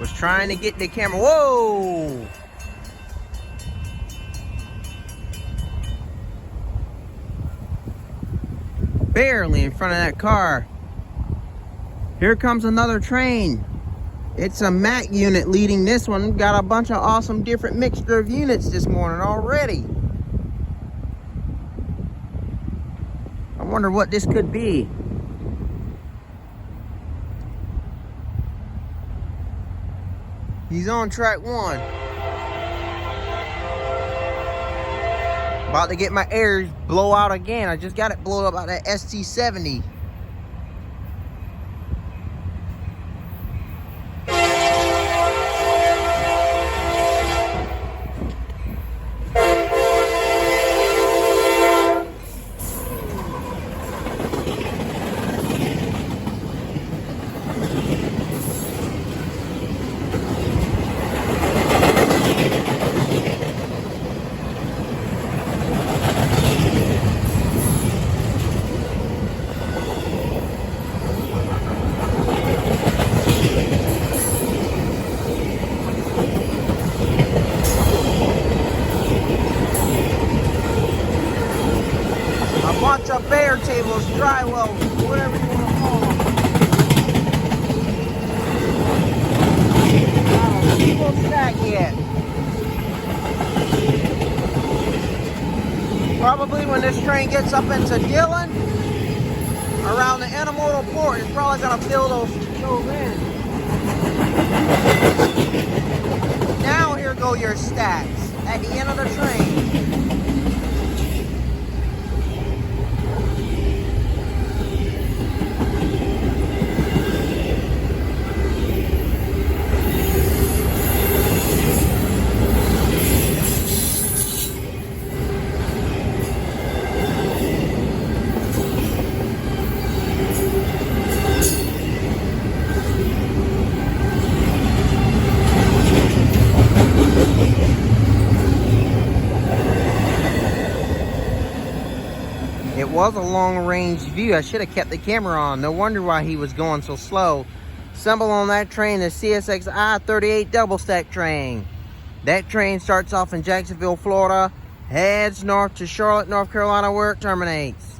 Was trying to get the camera. Whoa! Barely in front of that car. Here comes another train. It's a MAC unit leading this one. Got a bunch of awesome different mixture of units this morning already. I wonder what this could be. He's on track 1. About to get my air blow out again. I just got it blown up by that SD70. Bunch of bear tables, dry wells, whatever you want to call them. Not a single stack yet. Probably when this train gets up into Dillon, around the intermodal port, it's probably going to fill those in. Now here go your stacks at the end of the train. It was a long-range view. I should have kept the camera on. No wonder why he was going so slow. Assemble on that train, the CSX I038 double-stack train. That train starts off in Jacksonville, Florida, heads north to Charlotte, North Carolina, where it terminates.